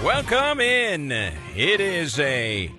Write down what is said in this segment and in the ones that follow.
Welcome in. It is a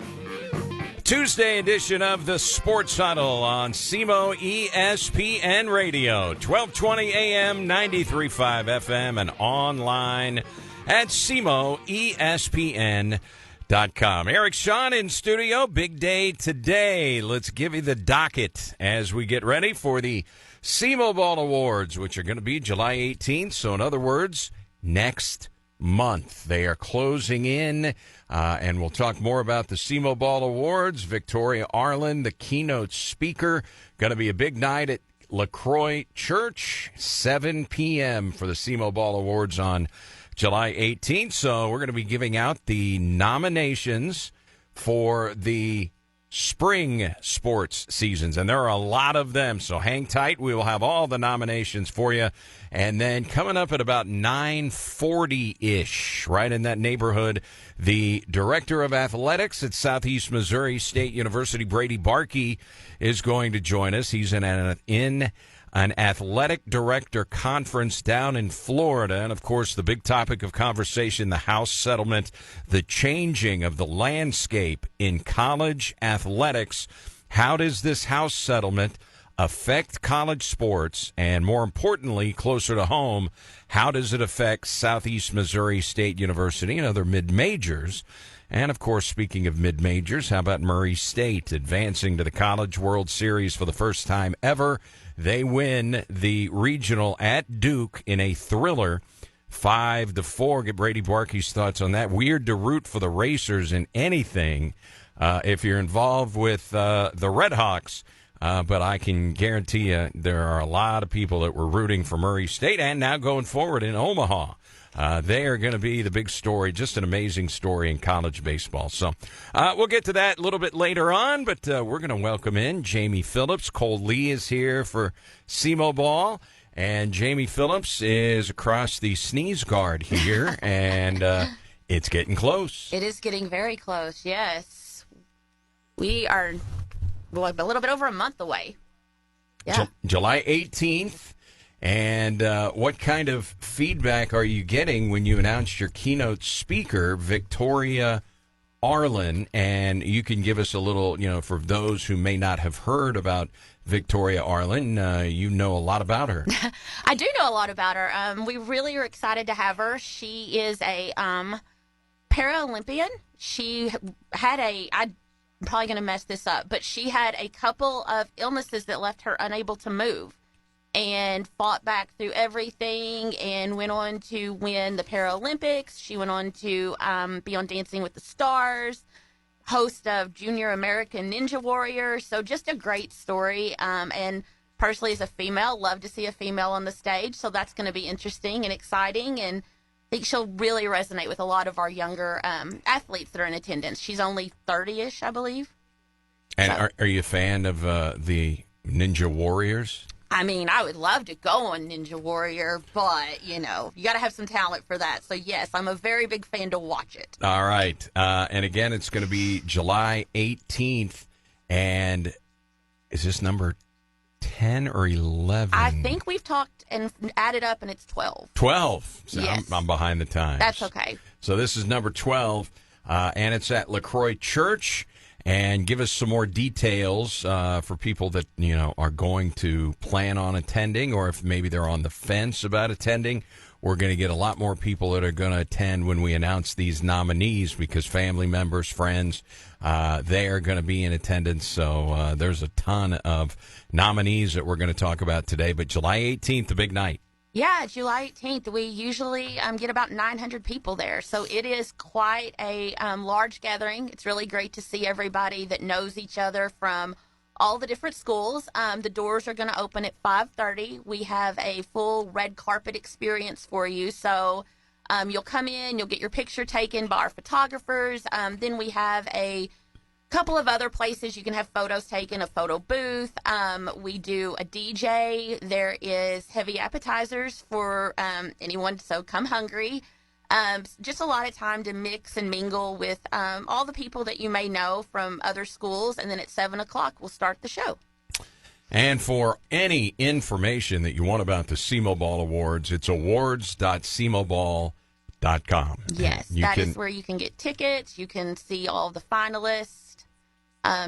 Tuesday edition of the Sports Huddle on SEMO ESPN Radio, 1220 AM, 93.5 FM, and online at SEMOESPN.com. Eric Shawn in studio. Big day today. Let's give you the docket as we get ready for the SEMO Ball Awards, which are going to be July 18th. So, in other words, next month. They are closing in, and we'll talk more about the SEMO Ball Awards. Victoria Arlen, the keynote speaker. Going to be a big night at LaCroix Church, 7 p.m. for the SEMO Ball Awards on July 18th. So we're going to be giving out the nominations for the spring sports seasons, and there are a lot of them, so hang tight. We will have all the nominations for you. And then coming up at about 9:40-ish, right in that neighborhood, the director of athletics at Southeast Missouri State University, Brady Barkey, is going to join us. He's in an athletic director conference down in Florida. And, of course, the big topic of conversation, the House settlement, the changing of the landscape in college athletics. How does this House settlement affect college sports? And more importantly, closer to home, how does it affect Southeast Missouri State University and other mid-majors? And, of course, speaking of mid-majors, how about Murray State advancing to the College World Series for the first time ever? They win the regional at Duke in a thriller, 5-4. Get Brady Barkey's thoughts on that. Weird to root for the Racers in anything if you're involved with the Redhawks. But I can guarantee you there are a lot of people that were rooting for Murray State, and now going forward in Omaha. They are going to be the big story, just an amazing story in college baseball. So we'll get to that a little bit later on, but we're going to welcome in Jamie Phillips. Cole Lee is here for SEMO Ball, and Jamie Phillips is across the sneeze guard here, and it's getting close. It is getting very close, yes. We are a little bit over a month away. Yeah. July 18th. And what kind of feedback are you getting when you announced your keynote speaker, Victoria Arlen? And you can give us a little, for those who may not have heard about Victoria Arlen, you know a lot about her. I do know a lot about her. We really are excited to have her. She is a Paralympian. She had I'm probably going to mess this up, but she had a couple of illnesses that left her unable to move, and fought back through everything and went on to win the Paralympics. She went on to be on Dancing with the Stars, host of Junior American Ninja Warrior. So just a great story. And personally, as a female, love to see a female on the stage. So that's going to be interesting and exciting. And I think she'll really resonate with a lot of our younger athletes that are in attendance. She's only 30-ish, I believe. And so, are you a fan of the Ninja Warriors? I mean, I would love to go on Ninja Warrior, but, you got to have some talent for that. So, yes, I'm a very big fan to watch it. All right. And, again, it's going to be July 18th. And is this number 10 or 11? I think we've talked and added up, and it's 12. 12. So yes. I'm behind the times. That's okay. So this is number 12, and it's at LaCroix Church. And give us some more details for people that, are going to plan on attending, or if maybe they're on the fence about attending. We're going to get a lot more people that are going to attend when we announce these nominees, because family members, friends, they are going to be in attendance. So there's a ton of nominees that we're going to talk about today. But July 18th, the big night. Yeah, July 18th. We usually get about 900 people there. So it is quite a large gathering. It's really great to see everybody that knows each other from all the different schools. The doors are going to open at 5:30. We have a full red carpet experience for you. So you'll come in, you'll get your picture taken by our photographers. Then we have a couple of other places you can have photos taken, a photo booth. We do a DJ. There is heavy appetizers for anyone, so come hungry. Just a lot of time to mix and mingle with all the people that you may know from other schools. And then at 7 o'clock, we'll start the show. And for any information that you want about the SEMO Ball Awards, it's awards.semoball.com. Yes, is where you can get tickets. You can see all the finalists,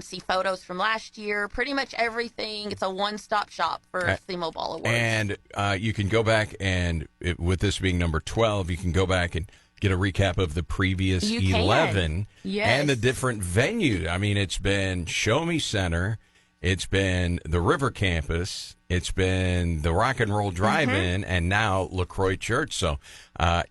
see photos from last year, pretty much everything. It's a one-stop shop for SEMO Ball Awards. And you can go back and, with this being number 12, you can go back and get a recap of the previous 11 and the different venues. I mean, it's been Show Me Center, it's been the River Campus, it's been the Rock and Roll Drive-In, and now LaCroix Church. So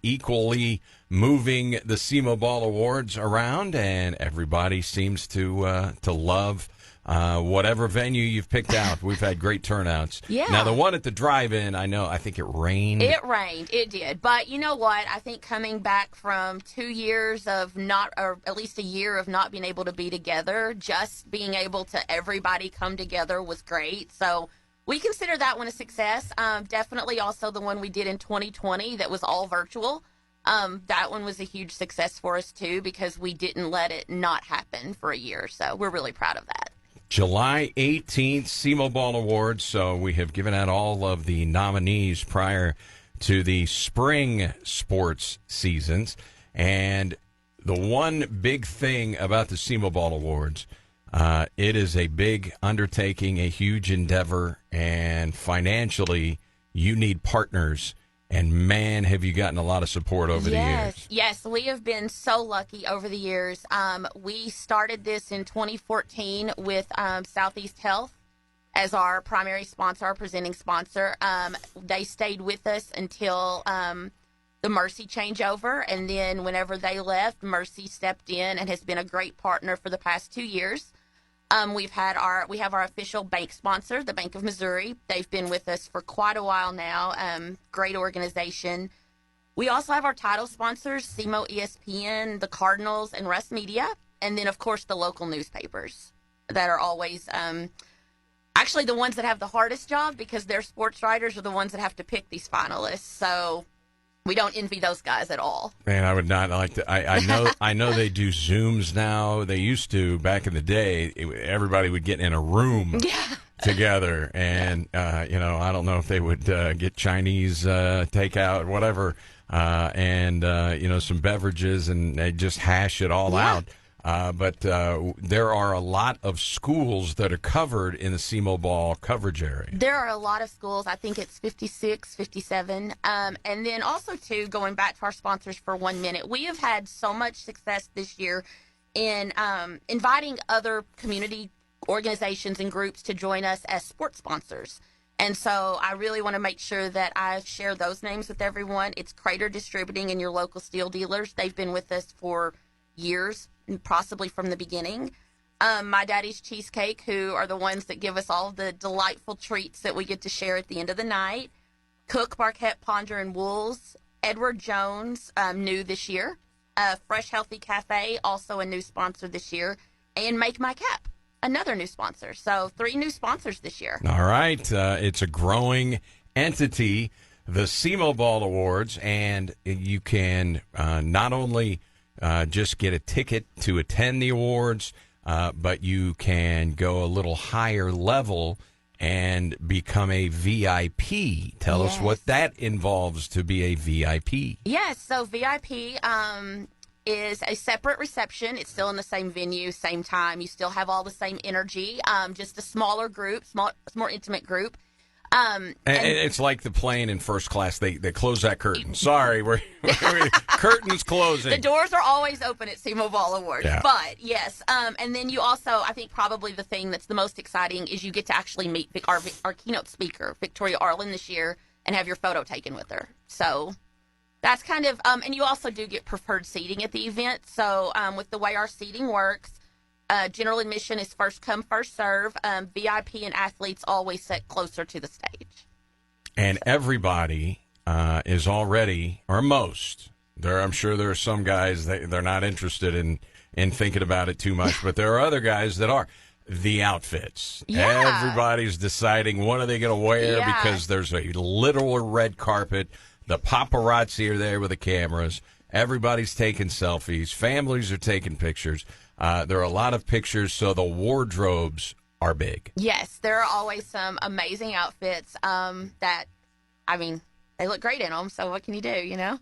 equally moving the SEMO Ball Awards around, and everybody seems to love whatever venue you've picked out. We've had great turnouts. Yeah. Now, the one at the drive-in, I think it rained. It rained. It did. But you know what? I think coming back from 2 years of not, or at least a year of not being able to be together, just being able to everybody come together was great. So we consider that one a success. Definitely also the one we did in 2020 that was all virtual. That one was a huge success for us, too, because we didn't let it not happen for a year. So we're really proud of that. July 18th, SEMO Ball Awards. So we have given out all of the nominees prior to the spring sports seasons. And the one big thing about the SEMO Ball Awards, it is a big undertaking, a huge endeavor, and financially you need partners. And, man, have you gotten a lot of support over the years. Yes, we have been so lucky over the years. We started this in 2014 with Southeast Health as our primary sponsor, our presenting sponsor. They stayed with us until the Mercy changeover, and then whenever they left, Mercy stepped in and has been a great partner for the past 2 years. We have our official bank sponsor, the Bank of Missouri. They've been with us for quite a while now. Great organization. We also have our title sponsors, SEMO, ESPN, the Cardinals, and Russ Media. And then, of course, the local newspapers that are always actually the ones that have the hardest job, because their sports writers are the ones that have to pick these finalists. So we don't envy those guys at all. Man, I would not like to. I know they do Zooms now. They used to back in the day. Everybody would get in a room together, and I don't know if they would get Chinese takeout, whatever, and some beverages, and they just hash it all out. But there are a lot of schools that are covered in the SEMO Ball coverage area. There are a lot of schools. I think it's 56, 57. And then also, too, going back to our sponsors for 1 minute, we have had so much success this year in inviting other community organizations and groups to join us as sports sponsors. And so I really want to make sure that I share those names with everyone. It's Crater Distributing and your local steel dealers. They've been with us for years, possibly from the beginning. My Daddy's Cheesecake, who are the ones that give us all the delightful treats that we get to share at the end of the night. Cook, Marquette, Ponder, and Wools. Edward Jones, new this year. Fresh Healthy Cafe, also a new sponsor this year. And Make My Cap, another new sponsor. So 3 new sponsors this year. All right. It's a growing entity, the SEMO Ball Awards, and you can not only just get a ticket to attend the awards, but you can go a little higher level and become a VIP. Tell us what that involves to be a VIP. Yes, so VIP is a separate reception. It's still in the same venue, same time. You still have all the same energy, just a smaller group, more intimate group. And it's like the plane in first class. They close that curtain. Sorry, we're curtain's closing. The doors are always open at SEMO Ball Awards. Yeah. But, yes. And then you also, I think probably the thing that's the most exciting is you get to actually meet our keynote speaker, Victoria Arlen, this year, and have your photo taken with her. So that's kind of, and you also do get preferred seating at the event. So with the way our seating works, general admission is first come, first serve. VIP and athletes always sit closer to the stage. And everybody is already, or most, I'm sure there are some guys, they're not interested in thinking about it too much, but there are other guys that are. The outfits. Yeah. Everybody's deciding what are they going to wear because there's a literal red carpet. The paparazzi are there with the cameras. Everybody's taking selfies. Families are taking pictures. There are a lot of pictures, so the wardrobes are big. Yes, there are always some amazing outfits that, they look great in them, so what can you do,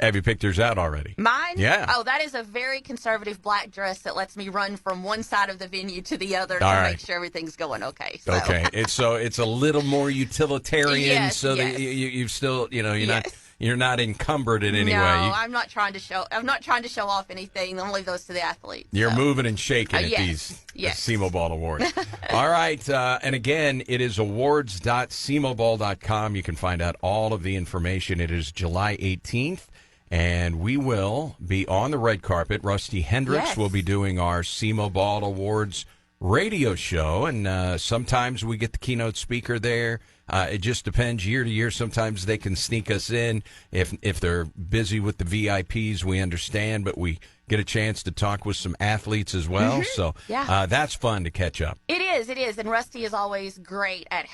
Have you picked yours out already? Mine? Yeah. Oh, that is a very conservative black dress that lets me run from one side of the venue to the other All to right. make sure everything's going okay. So. Okay. It's a little more utilitarian, Yes, so yes. that you've still, you're Yes. you're not encumbered in any no, way. I'm not trying to show off anything. I'm gonna leave those to the athletes. You're so. moving and shaking at Yes, these yes. SEMO Ball Awards. All right. And again, it is awards.semoball.com. You can find out all of the information. It is July 18th, and we will be on the red carpet. Rusty Hendricks Yes. will be doing our SEMO Ball Awards radio show, and sometimes we get the keynote speaker there. It just depends year to year. Sometimes they can sneak us in. If they're busy with the VIPs, we understand, but we get a chance to talk with some athletes as well. So Yeah. that's fun to catch up. It is, and Rusty is always great at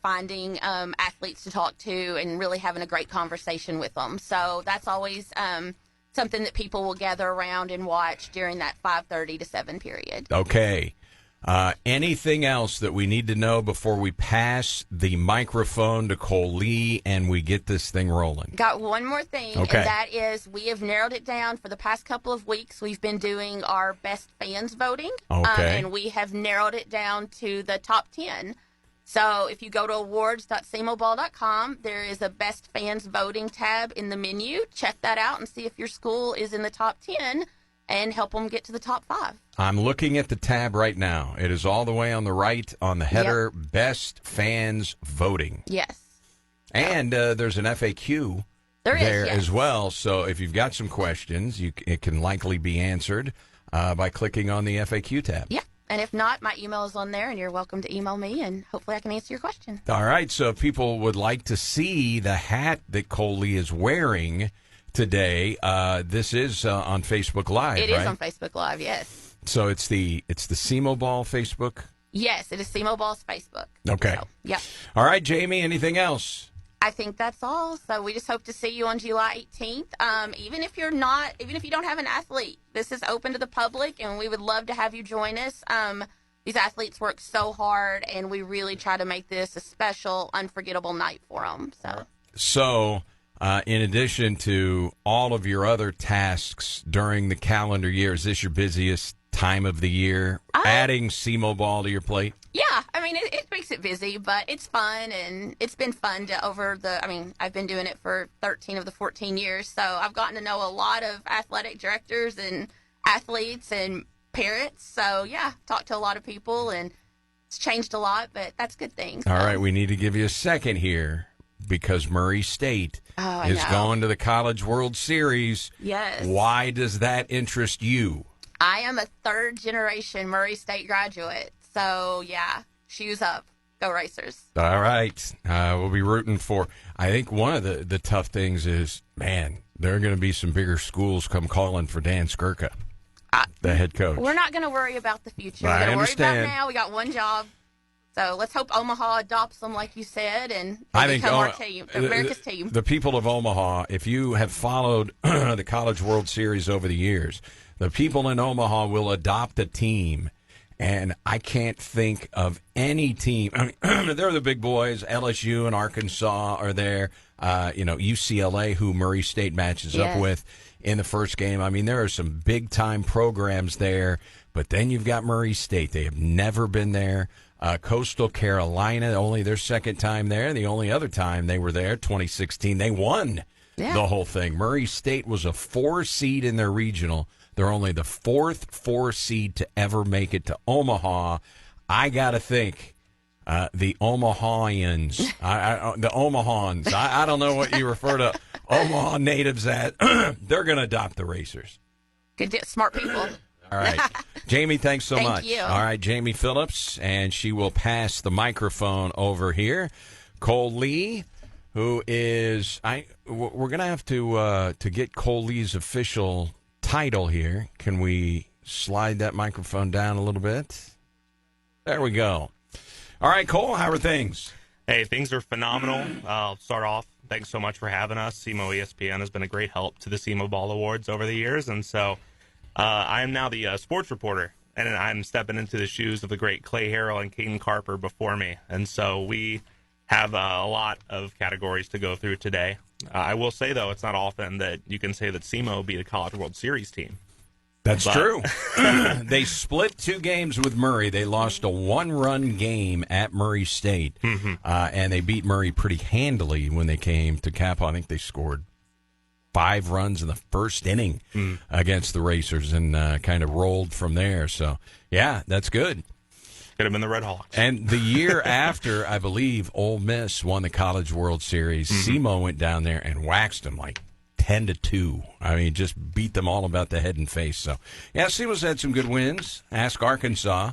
finding athletes to talk to and really having a great conversation with them. So that's always something that people will gather around and watch during that 5:30 to 7 period. Okay. Anything else that we need to know before we pass the microphone to Cole Lee and we get this thing rolling? Got one more thing, Okay. and that is we have narrowed it down for the past couple of weeks. We've been doing our best fans voting, Okay. and we have narrowed it down to the top 10. So if you go to awards.semoball.com, there is a best fans voting tab in the menu. Check that out and see if your school is in the top 10 and help them get to the top 5. I'm looking at the tab right now. It is all the way on the right on the header, Best Fans Voting. Yes. And there's an FAQ There is, there yes. as well. So if you've got some questions, it can likely be answered by clicking on the FAQ tab. Yeah. And if not, my email is on there, and you're welcome to email me, and hopefully I can answer your question. All right. So if people would like to see the hat that Cole Lee is wearing today, this is on Facebook Live, It right? is on Facebook Live, yes. So it's the SEMO Ball Facebook? Yes, it is SEMO Ball's Facebook. Okay. So, yeah. All right, Jamie, anything else? I think that's all. So we just hope to see you on July 18th. Even if you don't have an athlete, this is open to the public, and we would love to have you join us. These athletes work so hard, and we really try to make this a special, unforgettable night for them. So, in addition to all of your other tasks during the calendar year, is this your busiest time of the year? Adding SEMO Ball to your plate? Yeah, I mean, it makes it busy, but it's fun, and it's been fun I've been doing it for 13 of the 14 years, so I've gotten to know a lot of athletic directors and athletes and parents, so yeah, talked to a lot of people, and it's changed a lot, but that's a good thing. All right, we need to give you a second here because Murray State I is know. going to the College World Series. Yes. Why does that interest you? I am a third-generation Murray State graduate, so yeah, shoes up. Go Racers. All right. We'll be rooting for. I think one of the tough things is, man, there are going to be some bigger schools come calling for Dan Skirka, the head coach. We're not going to worry about the future. We're I going to worry understand. about now. We got one job. So let's hope Omaha adopts them, like you said, and I they think become our team, America's team. The people of Omaha, if you have followed the College World Series over the years, the people in Omaha will adopt a team. And I can't think of any team. I mean, they're the big boys. LSU and Arkansas are there. UCLA, who Murray State matches up with in the first game. I mean, there are some big-time programs there. But then you've got Murray State. They have never been there. Coastal Carolina, only their second time there. The only other time they were there, 2016, they won the whole thing. Murray State was a 4 seed in their regional. They're only the 4th 4 seed to ever make it to Omaha. I got to think the Omahans, the Omahans, I don't know what you refer to Omaha natives as. They're going to adopt the Racers. Good, smart people. All right. Jamie, thanks so much. Thank you. All right, Jamie Phillips, and she will pass the microphone over here. Cole Lee, who is we're going to have to get Cole Lee's official title here. Can we slide that microphone down a little bit? There we go. All right, Cole, how are things? Hey, things are phenomenal. I'll start off. Thanks so much for having us. SEMO ESPN has been a great help to the SEMO Ball Awards over the years, and so I am now the sports reporter, and I'm stepping into the shoes of the great Clay Harrell and Caden Carper before me, and so we have a lot of categories to go through today. I will say, though, it's not often that you can say that SEMO beat a College World Series team. That's true. They split 2 games with Murray. They lost a 1-run game at Murray State, and they beat Murray pretty handily when they came to Capitol. I think they scored 5 runs in the first inning against the Racers and kind of rolled from there. So, yeah, that's good. Could have been the Red Hawks. And the year after, I believe, Ole Miss won the College World Series. SEMO went down there and waxed them like 10-2. I mean, just beat them all about the head and face. So, yeah, SEMO's had some good wins. Ask Arkansas.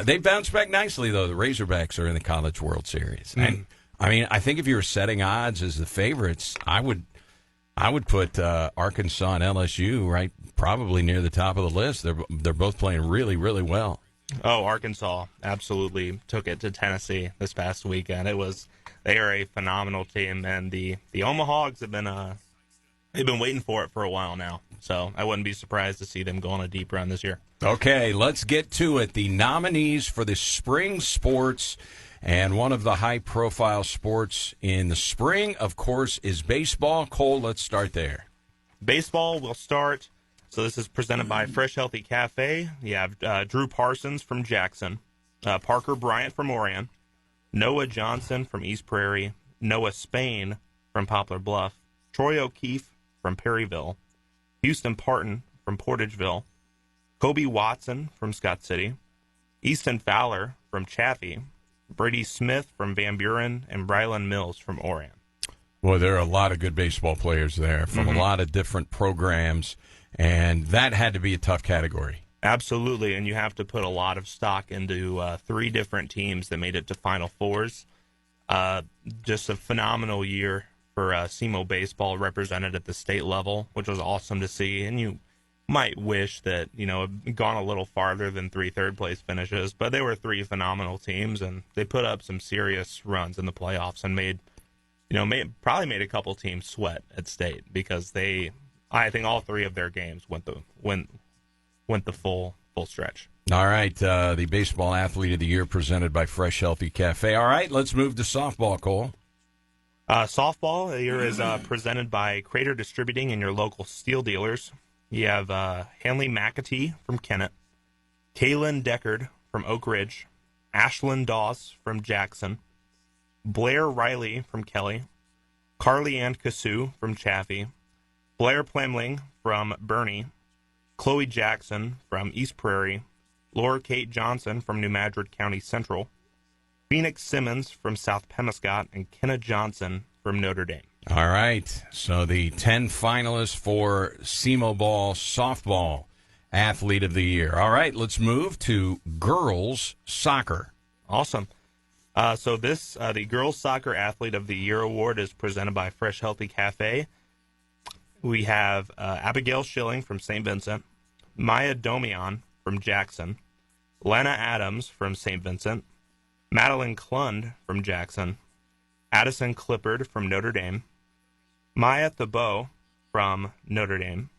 They bounced back nicely, though. The Razorbacks are in the College World Series. And, I mean, I think if you were setting odds as the favorites, I would put Arkansas and LSU right probably near the top of the list. They're both playing really, really well. Oh, Arkansas absolutely took it to Tennessee this past weekend. They are a phenomenal team, and the Omaha Hogs have been they've been waiting for it for a while now. So I wouldn't be surprised to see them go on a deep run this year. Okay, let's get to it. The nominees for the spring sports, and one of the high-profile sports in the spring, of course, is baseball. Cole, let's start there. Baseball will start. So this is presented by Fresh Healthy Cafe. You have Drew Parsons from Jackson, Parker Bryant from Orion, Noah Johnson from East Prairie, Noah Spain from Poplar Bluff, Troy O'Keefe from Perryville, Houston Parton from Portageville, Kobe Watson from Scott City, Easton Fowler from Chaffee, Brady Smith from Van Buren, and Rylan Mills from Orion. Well, there are a lot of good baseball players there from a lot of different programs, and that had to be a tough category. Absolutely, and you have to put a lot of stock into 3 different teams that made it to Final Fours. Just a phenomenal year for SEMO baseball represented at the state level, which was awesome to see. And you might wish that, it had gone a little farther than 3 third-place finishes, but they were 3 phenomenal teams, and they put up some serious runs in the playoffs and probably made a couple teams sweat at state because I think all 3 of their games went the full stretch. All right, the Baseball Athlete of the Year presented by Fresh Healthy Cafe. All right, let's move to softball, Cole. Softball of the year is presented by Crater Distributing and your local steel dealers. You have Hanley McAtee from Kennett, Kaylin Deckard from Oak Ridge, Ashlyn Doss from Jackson, Blair Riley from Kelly, Carly Ann Cassou from Chaffee, Blair Plemling from Bernie, Chloe Jackson from East Prairie, Laura Kate Johnson from New Madrid County Central, Phoenix Simmons from South Pemiscot, and Kenna Johnson from Notre Dame. All right, so the 10 finalists for SEMO Ball Softball Athlete of the Year. All right, let's move to girls soccer. Awesome. So the Girls Soccer Athlete of the Year award is presented by Fresh Healthy Cafe. We have Abigail Schilling from St. Vincent, Maya Domian from Jackson, Lana Adams from St. Vincent, Madeline Klund from Jackson, Addison Clippard from Notre Dame, Maya Thibault from Notre Dame,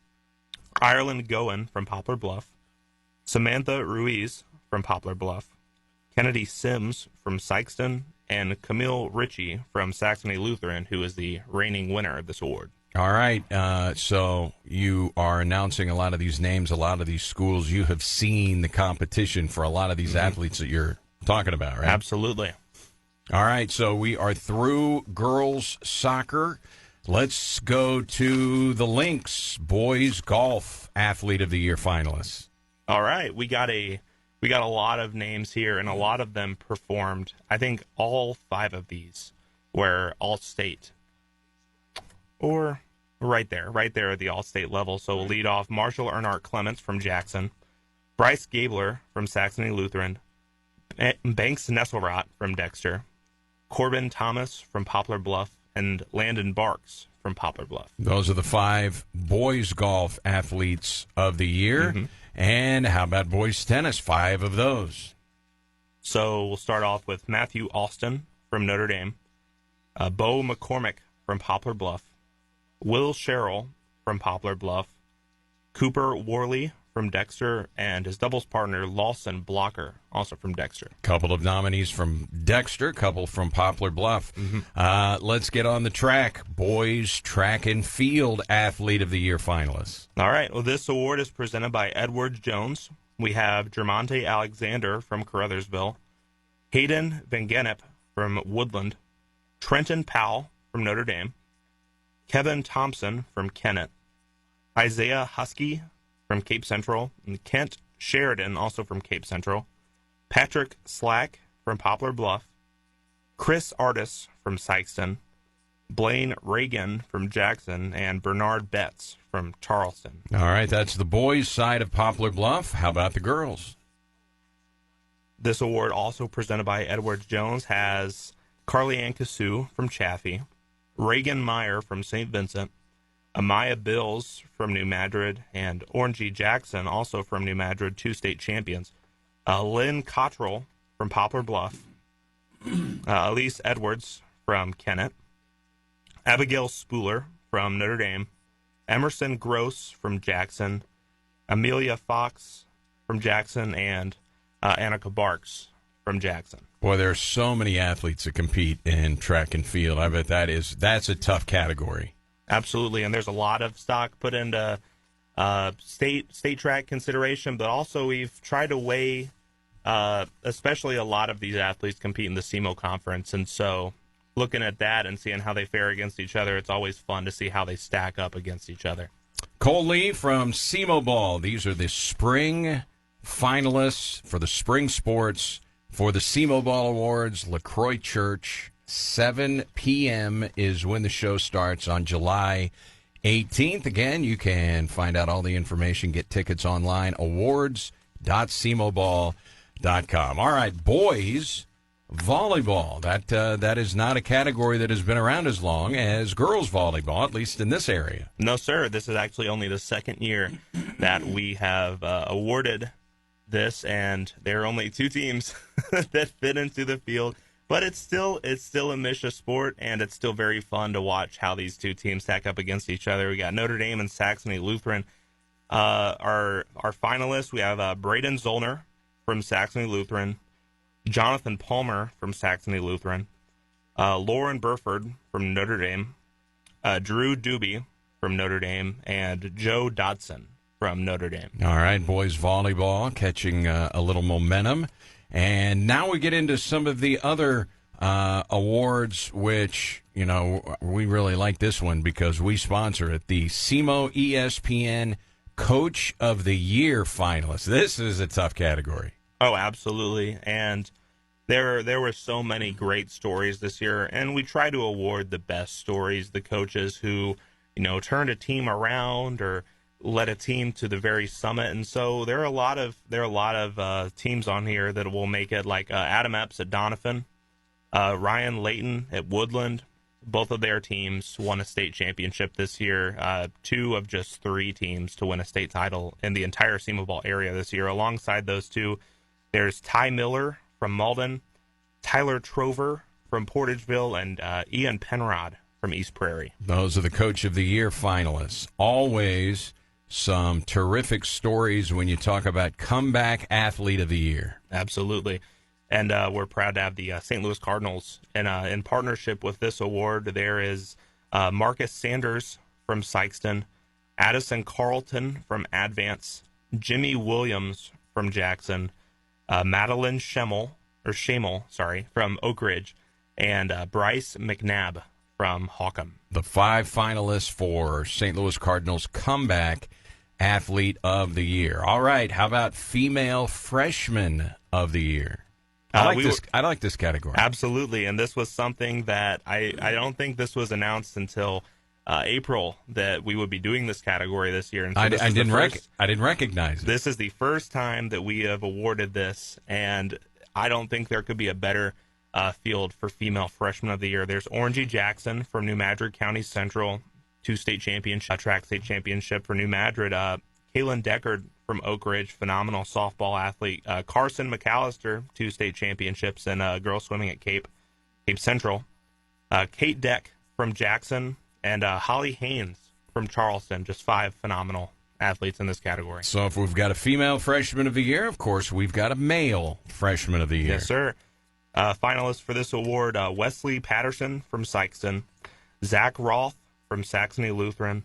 Ireland Goen from Poplar Bluff, Samantha Ruiz from Poplar Bluff, Kennedy Sims from Sykeston, and Camille Ritchie from Saxony Lutheran, who is the reigning winner of this award. All right, so you are announcing a lot of these names, a lot of these schools. You have seen the competition for a lot of these athletes that you're talking about, right? Absolutely. All right, so we are through girls soccer. Let's go to the Lynx boys golf Athlete of the Year finalists. All right, we got a lot of names here, and a lot of them performed. I think all 5 of these were all-state. Or right there at the all-state level. So we'll lead off Marshall Earnhardt Clements from Jackson, Bryce Gabler from Saxony Lutheran, Banks Nesselrot from Dexter, Corbin Thomas from Poplar Bluff, and Landon Barks from Poplar Bluff. Those are the 5 boys golf athletes of the year. And how about boys tennis? 5 of those. So we'll start off with Matthew Austin from Notre Dame, Bo McCormick from Poplar Bluff, Will Sherrill from Poplar Bluff, Cooper Worley from from Dexter, and his doubles partner, Lawson Blocker, also from Dexter. Couple of nominees from Dexter, couple from Poplar Bluff. Let's get on the track. Boys Track and Field Athlete of the Year finalists. All right. Well, this award is presented by Edward Jones. We have Jermonte Alexander from Caruthersville, Hayden Van Gennep from Woodland, Trenton Powell from Notre Dame, Kevin Thompson from Kennett, Isaiah Husky from Cape Central, and Kent Sheridan, also from Cape Central, Patrick Slack from Poplar Bluff, Chris Artis from Sykeston, Blaine Reagan from Jackson, and Bernard Betts from Charleston. All right, that's the boys' side of Poplar Bluff. How about the girls? This award, also presented by Edward Jones, has Carly Ann Cassou from Chaffee, Reagan Meyer from St. Vincent, Amaya Bills from New Madrid, and Orangey Jackson, also from New Madrid, 2 state champions. Lynn Cottrell from Poplar Bluff, Elise Edwards from Kennett, Abigail Spooler from Notre Dame, Emerson Gross from Jackson, Amelia Fox from Jackson, and Annika Barks from Jackson. Boy, there are so many athletes that compete in track and field. I bet that's a tough category. Absolutely, and there's a lot of stock put into state track consideration, but also we've tried to weigh, especially a lot of these athletes compete in the SEMO conference, and so looking at that and seeing how they fare against each other, it's always fun to see how they stack up against each other. Cole Lee from SEMO Ball. These are the spring finalists for the spring sports for the SEMO Ball Awards. LaCroix Church, 7 p.m. is when the show starts on July 18th. Again, you can find out all the information, get tickets online, awards.semoball.com. All right, boys volleyball. That is not a category that has been around as long as girls volleyball, at least in this area. No, sir. This is actually only the second year that we have awarded this, and there are only 2 teams that fit into the field. But it's still a Misha sport, and it's still very fun to watch how these 2 teams stack up against each other. We got Notre Dame and Saxony Lutheran. Our finalists, we have Braden Zollner from Saxony Lutheran, Jonathan Palmer from Saxony Lutheran, Lauren Burford from Notre Dame, Drew Doobie from Notre Dame, and Joe Dodson from Notre Dame. All right, boys volleyball catching a little momentum. And now we get into some of the other awards, which, you know, we really like this one because we sponsor it. The SEMO ESPN Coach of the Year finalists. This is a tough category. Oh, absolutely. And there were so many great stories this year, and we try to award the best stories, the coaches who, you know, turned a team around or led a team to the very summit. And so there are a lot of teams on here that will make it, like Adam Epps at Doniphan, Ryan Layton at Woodland. Both of their teams won a state championship this year. 2 of just 3 teams to win a state title in the entire SEMO Ball area this year. Alongside those 2, there's Ty Miller from Malden, Tyler Trover from Portageville, and Ian Penrod from East Prairie. Those are the Coach of the Year finalists. Always some terrific stories when you talk about Comeback Athlete of the Year. Absolutely. And we're proud to have the St. Louis Cardinals. And in partnership with this award, there is Marcus Sanders from Sykeston, Addison Carlton from Advance, Jimmy Williams from Jackson, Madeline Schemmel from Oak Ridge, and Bryce McNabb from Hawcom. The 5 finalists for St. Louis Cardinals Comeback Athlete of the Year. All right, how about Female Freshman of the Year? I like this category. Absolutely, and this was something that I don't think this was announced until April that we would be doing this category this year. And so I didn't recognize it. This is the first time that we have awarded this, and I don't think there could be a better field for Female Freshman of the Year. There's Orangey Jackson from New Madrid County Central, 2 state championship, track state championship for New Madrid. Kaylin Deckard from Oak Ridge, phenomenal softball athlete. Carson McAllister, 2 state championships in girls swimming at Cape Central. Kate Deck from Jackson, and Holly Haynes from Charleston, just 5 phenomenal athletes in this category. So if we've got a female freshman of the year, of course, we've got a male freshman of the year. Yes, sir. Finalists for this award, Wesley Patterson from Sikeston, Zach Roth from Saxony Lutheran,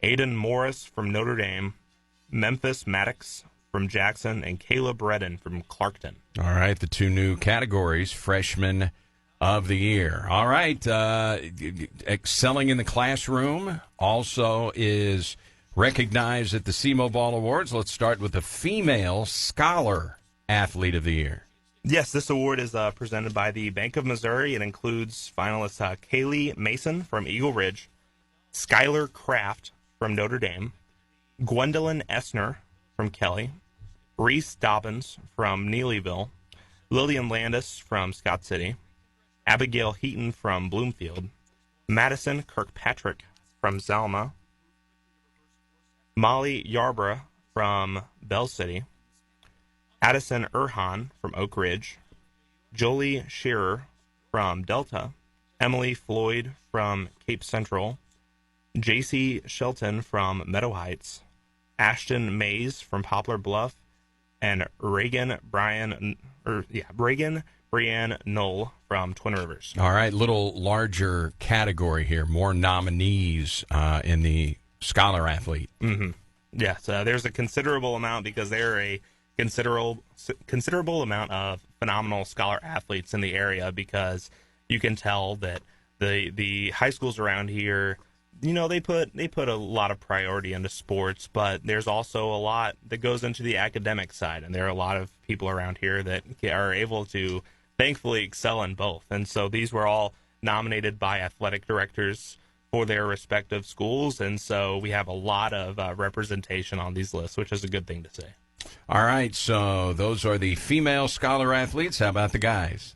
Aiden Morris from Notre Dame, Memphis Maddox from Jackson, and Caleb Redden from Clarkton. All right, the two new categories, freshman of the year. All right, excelling in the classroom also is recognized at the SEMO Ball Awards. Let's start with the female scholar athlete of the year. Yes, this award is presented by the Bank of Missouri. It includes finalists Kaylee Mason from Eagle Ridge, Skylar Kraft from Notre Dame, Gwendolyn Essner from Kelly, Reese Dobbins from Neelyville, Lillian Landis from Scott City, Abigail Heaton from Bloomfield, Madison Kirkpatrick from Zalma, Molly Yarborough from Bell City, Addison Erhan from Oak Ridge, Jolie Shearer from Delta, Emily Floyd from Cape Central, J.C. Shelton from Meadow Heights, Ashton Mays from Poplar Bluff, and Reagan Brianne Knoll from Twin Rivers. All right, little larger category here, more nominees in the scholar athlete. Mm-hmm. Yes, there's a considerable amount because they're a considerable amount of phenomenal scholar athletes in the area, because you can tell that the high schools around here, they put a lot of priority into sports, but there's also a lot that goes into the academic side, and there are a lot of people around here that are able to thankfully excel in both. And so these were all nominated by athletic directors for their respective schools, and so we have a lot of representation on these lists, which is a good thing to say. All right, so those are the female scholar athletes. How about the guys?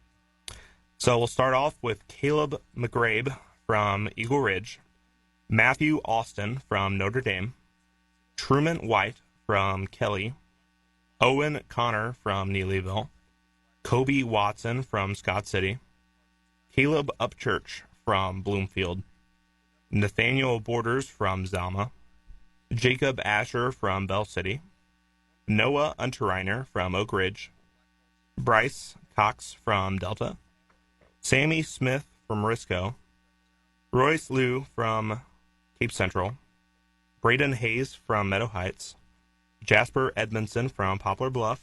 So we'll start off with Caleb McGrabe from Eagle Ridge, Matthew Austin from Notre Dame, Truman White from Kelly, Owen Connor from Neelyville, Kobe Watson from Scott City, Caleb Upchurch from Bloomfield, Nathaniel Borders from Zalma, Jacob Asher from Bell City, Noah Unterreiner from Oak Ridge, Bryce Cox from Delta, Sammy Smith from Risco, Royce Liu from Cape Central, Braden Hayes from Meadow Heights, Jasper Edmondson from Poplar Bluff,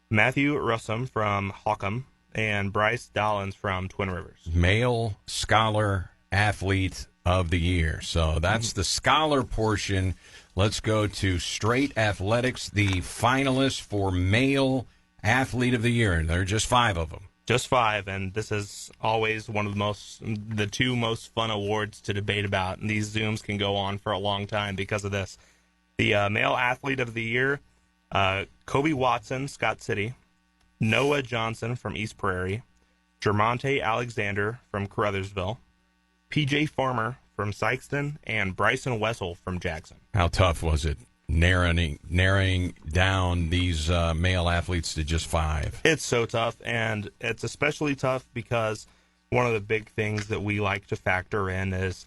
Matthew Russum from Hawcom, and Bryce Dollins from Twin Rivers. Male scholar athlete of the year. So that's the scholar portion. Let's go to straight athletics, the finalists for male athlete of the year. And there are just 5 of them. Just 5, and this is always one of the two most fun awards to debate about, and these Zooms can go on for a long time because of this. The male athlete of the year, Kobe Watson, Scott City, Noah Johnson from East Prairie, Jermonte Alexander from Caruthersville, P.J. Farmer from Sikeston, and Bryson Wessel from Jackson. How tough was it narrowing down these male athletes to just 5? It's so tough, and it's especially tough because one of the big things that we like to factor in is,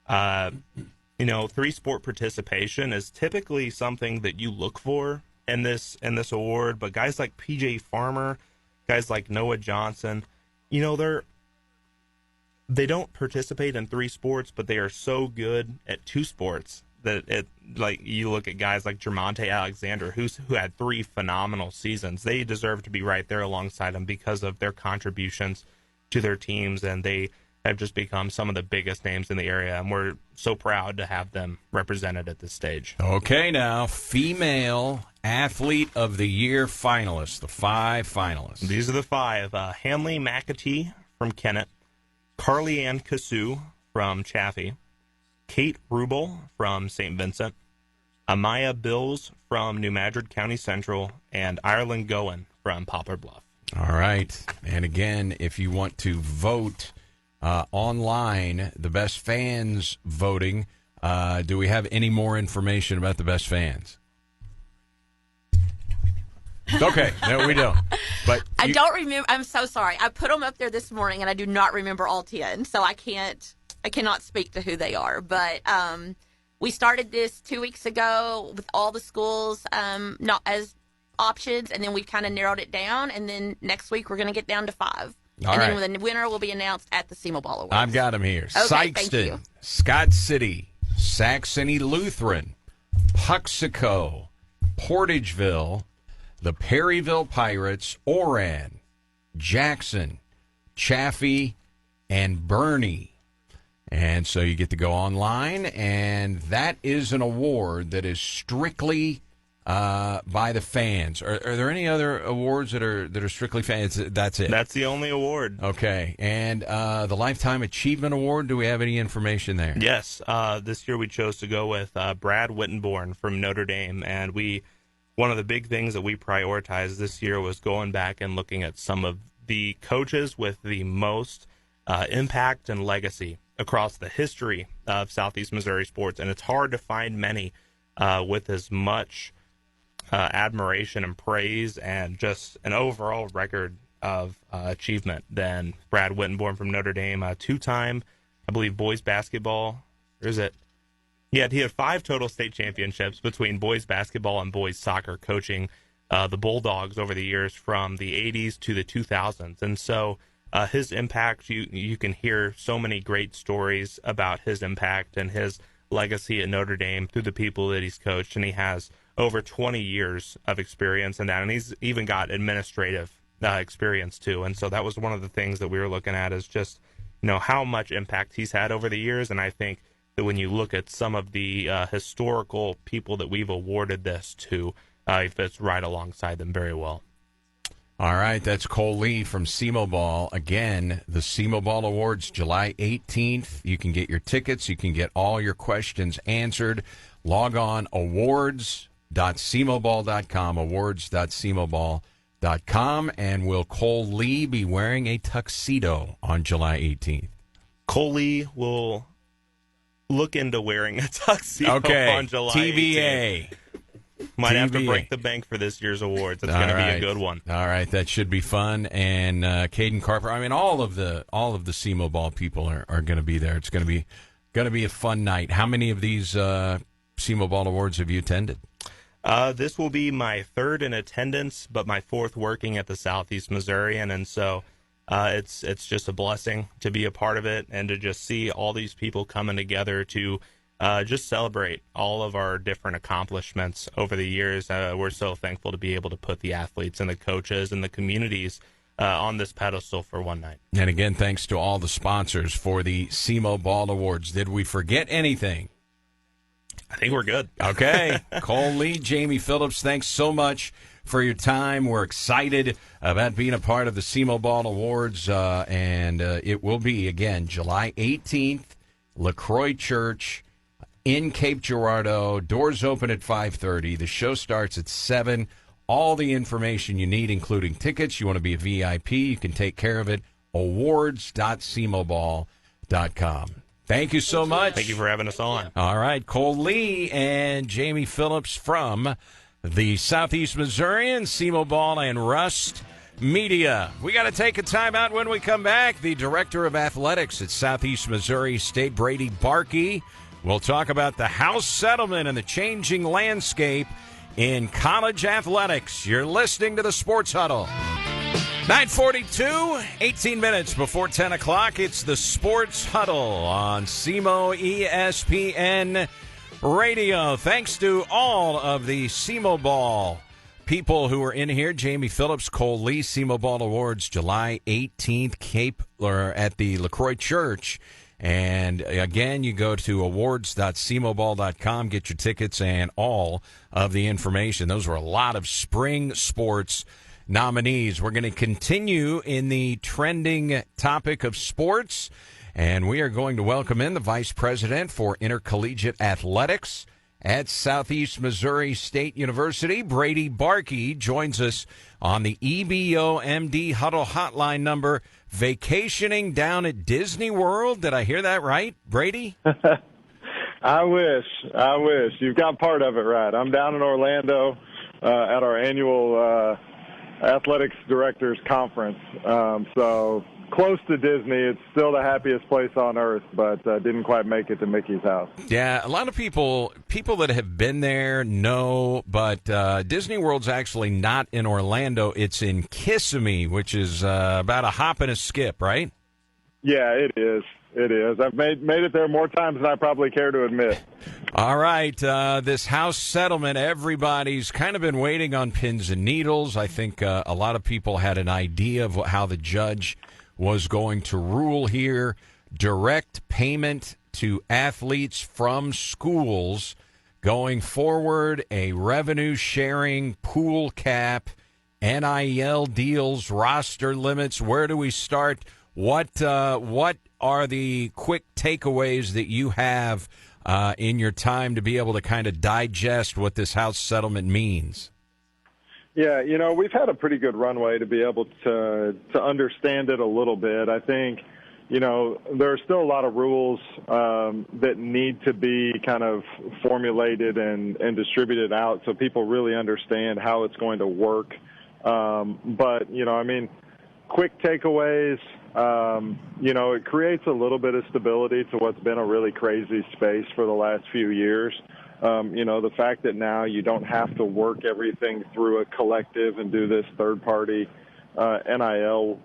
3-sport participation is typically something that you look for in this award. But guys like P.J. Farmer, guys like Noah Johnson, they don't participate in 3 sports, but they are so good at 2 sports that you look at guys like Jermonte Alexander, who had 3 phenomenal seasons. They deserve to be right there alongside him because of their contributions to their teams, and they have just become some of the biggest names in the area, and we're so proud to have them represented at this stage. Okay, now, female athlete of the year finalists, the 5 finalists. These are the 5. Hanley McAtee from Kennett, Carly Ann Cassou from Chaffee, Kate Rubel from St. Vincent, Amaya Bills from New Madrid County Central, and Ireland Goen from Poplar Bluff. All right. And again, if you want to vote online, the best fans voting, do we have any more information about the best fans? Okay, no, we don't. But I don't remember. I'm so sorry. I put them up there this morning, and I do not remember all 10, so I cannot speak to who they are. But we started this 2 weeks ago with all the schools not as options, and then we've kind of narrowed it down. And then next week we're going to get down to 5. Then the winner will be announced at the SEMO Ball Awards. I've got them here. Okay, thank you. Sykeston, Scott City, Saxony Lutheran, Puxico, Portageville, the Perryville Pirates, Oran, Jackson, Chaffee, and Bernie. And so you get to go online, and that is an award that is strictly by the fans. Are there any other awards that are strictly fans? That's it. That's the only award. Okay. And the Lifetime Achievement Award, do we have any information there? Yes. This year we chose to go with Brad Wittenborn from Notre Dame. And one of the big things that we prioritized this year was going back and looking at some of the coaches with the most impact and legacy across the history of Southeast Missouri sports. And it's hard to find many with as much admiration and praise and just an overall record of achievement than Brad Wittenborn from Notre Dame, two-time, I believe, boys basketball. Or is it? He had 5 total state championships between boys basketball and boys soccer, coaching the Bulldogs over the years from the 80s to the 2000s. And so his impact, you can hear so many great stories about his impact and his legacy at Notre Dame through the people that he's coached, and he has over 20 years of experience in that, and he's even got administrative experience too. And so that was one of the things that we were looking at, is just how much impact he's had over the years. And I think that when you look at some of the historical people that we've awarded this to, he fits right alongside them very well. All right, that's Cole Lee from SEMO Ball. Again, the SEMO Ball Awards, July 18th. You can get your tickets. You can get all your questions answered. Log on awards.semoball.com, awards.semoball.com, and will Cole Lee be wearing a tuxedo on July 18th? Cole Lee will look into wearing a tuxedo on July TBA. 18th. Might have to break the bank for this year's awards. It's going to be a good one. All right, that should be fun. And Caden Carper, I mean, all of the SEMO Ball people are going to be there. It's going to be a fun night. How many of these SEMO Ball Awards have you attended? This will be my 3rd in attendance, but my 4th working at the Southeast Missourian, and so it's just a blessing to be a part of it and to just see all these people coming together to just celebrate all of our different accomplishments over the years. We're so thankful to be able to put the athletes and the coaches and the communities on this pedestal for one night. And again, thanks to all the sponsors for the SEMO Ball Awards. Did we forget anything? I think we're good. Okay. Cole Lee, Jamie Phillips, thanks so much for your time. We're excited about being a part of the SEMO Ball Awards, and it will be, again, July 18th, LaCroix Church in Cape Girardeau. Doors open at 5:30. The show starts at 7. All the information you need, including tickets. You want to be a VIP, you can take care of it. Awards.semoball.com. Thank you so much. Thank you for having us on. All right, Cole Lee and Jamie Phillips from the Southeast Missourian, SEMO Ball, and Rust Media. We got to take a timeout. When we come back, the Director of Athletics at Southeast Missouri State, Brady Barkey, will talk about the House settlement and the changing landscape in college athletics. You're listening to the Sports Huddle. 9:42, 18 minutes before 10 o'clock. It's the Sports Huddle on SEMO ESPN Radio. Thanks to all of the SEMO Ball people who are in here. Jamie Phillips, Cole Lee, SEMO Ball Awards, July 18th, at the LaCroix Church. And again, you go to awards.semoball.com, get your tickets and all of the information. Those were a lot of spring sports nominees. We're going to continue in the trending topic of sports, and we are going to welcome in the Vice President for Intercollegiate Athletics at Southeast Missouri State University. Brady Barkey joins us on the EBOMD Huddle Hotline number. Vacationing down at Disney World. Did I hear that right, Brady? I wish. You've got part of it right. I'm down in Orlando at our annual athletics directors conference. So close to Disney. It's still the happiest place on earth, but didn't quite make it to Mickey's house. Yeah, a lot of people that have been there know, but Disney World's actually not in Orlando. It's in Kissimmee, which is about a hop and a skip, right? Yeah, it is. It is. I've made it there more times than I probably care to admit. All right, this house settlement, everybody's kind of been waiting on pins and needles. I think a lot of people had an idea of how the judge was going to rule here. Direct payment to athletes from schools going forward, a revenue-sharing pool cap, NIL deals, roster limits. Where do we start? What are the quick takeaways that you have in your time to be able to kind of digest what this house settlement means? Yeah, we've had a pretty good runway to be able to understand it a little bit. I think, there are still a lot of rules that need to be kind of formulated and distributed out so people really understand how it's going to work. But, quick takeaways, it creates a little bit of stability to what's been a really crazy space for the last few years. The fact that now you don't have to work everything through a collective and do this third-party NIL,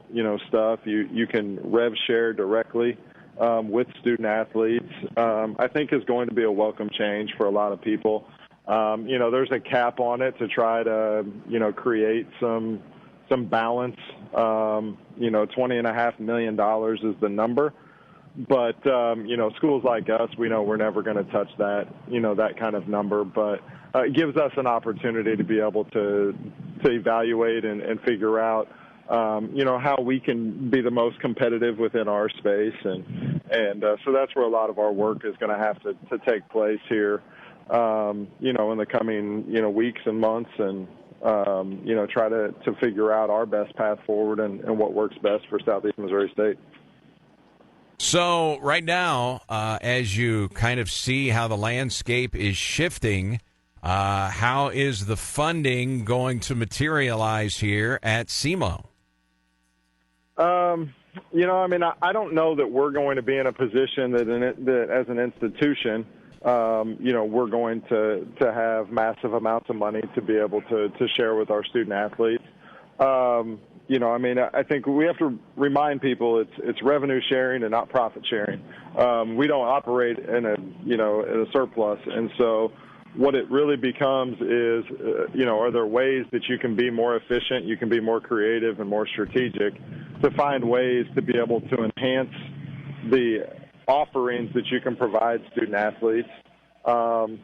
stuff. You can rev share directly with student athletes, I think is going to be a welcome change for a lot of people. There's a cap on it to try to, create some balance. $20.5 million is the number. But, schools like us, we know we're never going to touch that, that kind of number. But it gives us an opportunity to be able to evaluate and figure out, how we can be the most competitive within our space. And so that's where a lot of our work is going to have to take place here, in the coming, weeks and months and, try to figure out our best path forward and what works best for Southeast Missouri State. So right now, as you kind of see how the landscape is shifting, how is the funding going to materialize here at SEMO? I don't know that we're going to be in a position that as an institution, we're going to have massive amounts of money to be able to share with our student athletes. I think we have to remind people it's revenue sharing and not profit sharing. We don't operate in a surplus. And so what it really becomes is, are there ways that you can be more efficient, you can be more creative and more strategic to find ways to be able to enhance the offerings that you can provide student athletes. And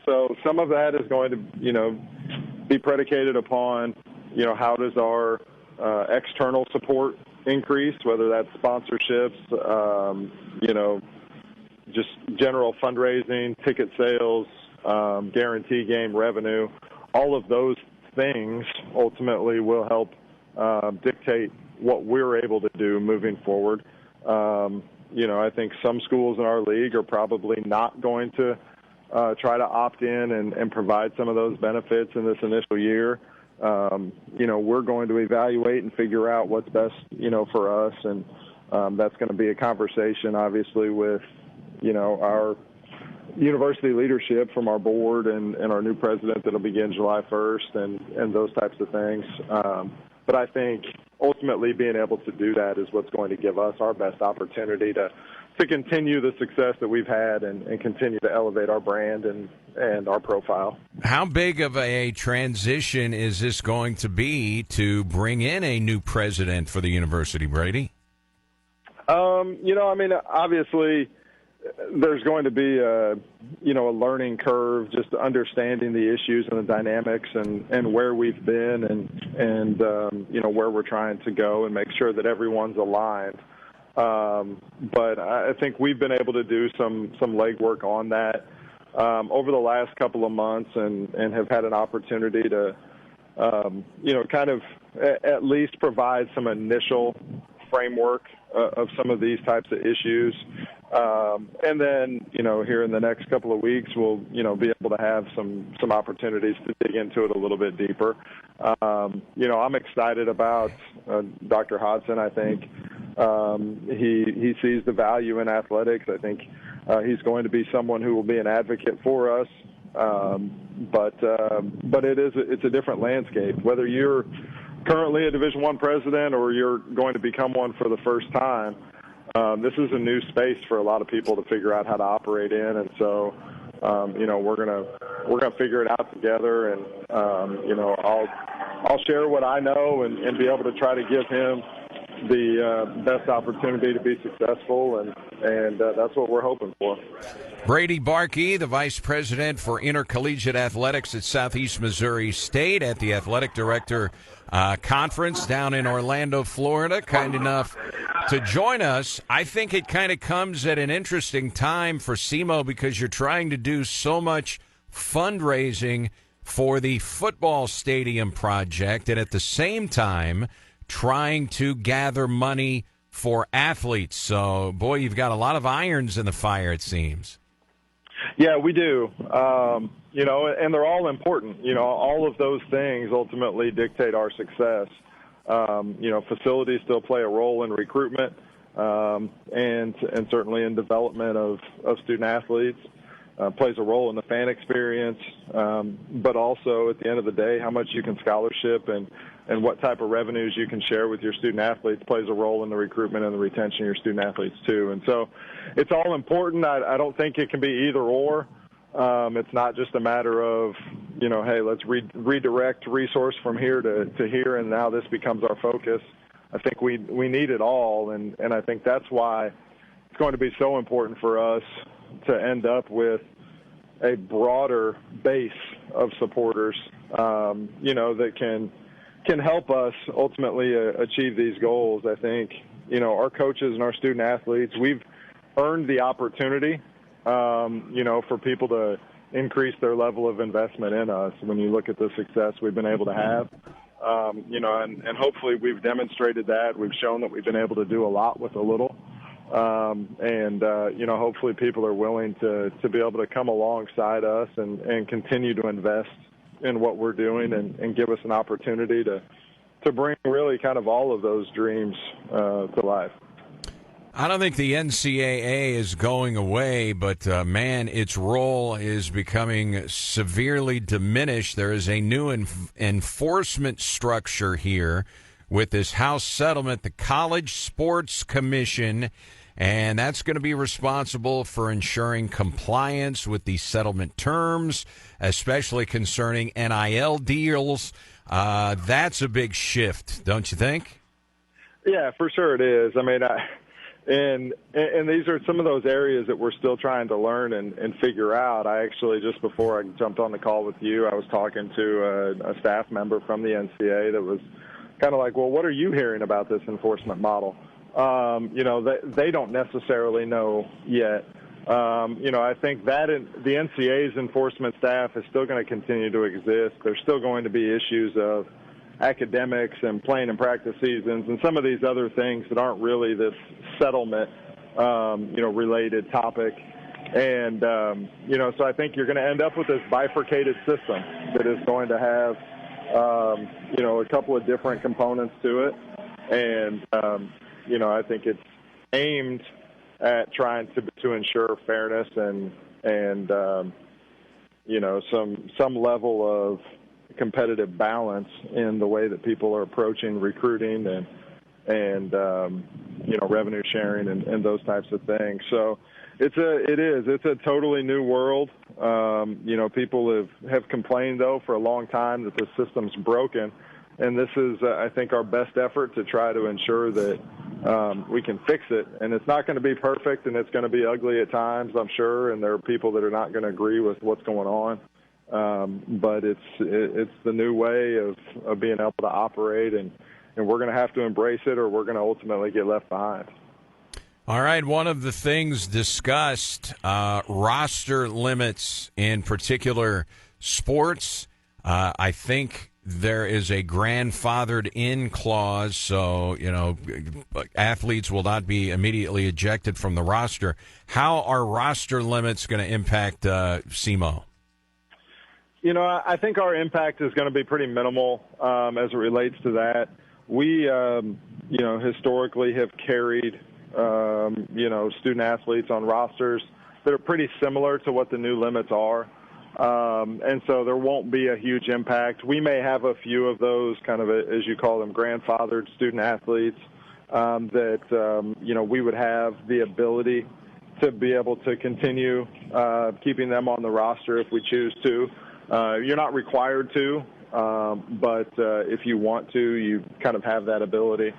so some of that is going to, be predicated upon, how does our external support increase, whether that's sponsorships, just general fundraising, ticket sales, guarantee game revenue. All of those things ultimately will help dictate what we're able to do moving forward. I think some schools in our league are probably not going to try to opt in and provide some of those benefits in this initial year. We're going to evaluate and figure out what's best, for us. And that's going to be a conversation, obviously, with, our university leadership from our board and our new president that'll begin July 1st and those types of things. But I think ultimately being able to do that is what's going to give us our best opportunity to continue the success that we've had and continue to elevate our brand and our profile. How big of a transition is this going to be to bring in a new president for the university, Brady? Obviously there's going to be a learning curve, just understanding the issues and the dynamics and where we've been and where we're trying to go and make sure that everyone's aligned. But I think we've been able to do some legwork on that over the last couple of months and have had an opportunity to, kind of at least provide some initial framework of some of these types of issues. And then, here in the next couple of weeks, we'll, be able to have some opportunities to dig into it a little bit deeper. I'm excited about Dr. Hodson. I think he sees the value in athletics. I think he's going to be someone who will be an advocate for us. But it's a different landscape. Whether you're currently a Division I president or you're going to become one for the first time, this is a new space for a lot of people to figure out how to operate in, and so we're gonna figure it out together. And I'll share what I know and be able to try to give him the best opportunity to be successful, and that's what we're hoping for. Brady Barkey, the Vice President for Intercollegiate Athletics at Southeast Missouri State at the Athletic Director Conference down in Orlando, Florida, kind enough to join us. I think it kind of comes at an interesting time for SEMO because you're trying to do so much fundraising for the football stadium project and at the same time trying to gather money for athletes. So, boy, you've got a lot of irons in the fire, it seems. Yeah, we do. And they're all important. All of those things ultimately dictate our success. Facilities still play a role in recruitment and certainly in development of student athletes. Plays a role in the fan experience, but also at the end of the day, how much you can scholarship and what type of revenues you can share with your student athletes plays a role in the recruitment and the retention of your student athletes too. And so it's all important. I don't think it can be either or. It's not just a matter of, hey, let's redirect resource from here to here, and now this becomes our focus. I think we need it all, and I think that's why it's going to be so important for us to end up with a broader base of supporters, that can help us ultimately achieve these goals. I think, our coaches and our student athletes, we've earned the opportunity, for people to increase their level of investment in us when you look at the success we've been able to have. And hopefully we've demonstrated that. We've shown that we've been able to do a lot with a little. Hopefully people are willing to be able to come alongside us and continue to invest in what we're doing and give us an opportunity to bring really kind of all of those dreams to life. I don't think the NCAA is going away, but, its role is becoming severely diminished. There is a new enforcement structure here with this House settlement, the College Sports Commission, and that's going to be responsible for ensuring compliance with the settlement terms, especially concerning NIL deals. That's a big shift, don't you think? Yeah, for sure it is. I mean, and these are some of those areas that we're still trying to learn and figure out. I actually, just before I jumped on the call with you, I was talking to a staff member from the NCAA that was kind of like, well, what are you hearing about this enforcement model? They don't necessarily know yet. I think that the NCAA's enforcement staff is still going to continue to exist. There's still going to be issues of academics and playing and practice seasons and some of these other things that aren't really this settlement, related topic. And, so I think you're going to end up with this bifurcated system that is going to have, a couple of different components to it. And, I think it's aimed at trying to ensure fairness and some level of competitive balance in the way that people are approaching recruiting and revenue sharing and those types of things. So it's a totally new world. People have complained though for a long time that the system's broken, and this is I think our best effort to try to ensure that we can fix it. And it's not going to be perfect, and it's going to be ugly at times, I'm sure, and there are people that are not going to agree with what's going on. But it's the new way of being able to operate, and we're going to have to embrace it, or we're going to ultimately get left behind. All right, one of the things discussed, roster limits in particular sports. I think there is a grandfathered in clause, so, athletes will not be immediately ejected from the roster. How are roster limits going to impact SEMO? I think our impact is going to be pretty minimal as it relates to that. We, historically have carried, student athletes on rosters that are pretty similar to what the new limits are. And so there won't be a huge impact. We may have a few of those kind of, as you call them, grandfathered student athletes that, we would have the ability to be able to continue keeping them on the roster if we choose to. You're not required to, but if you want to, you kind of have that ability.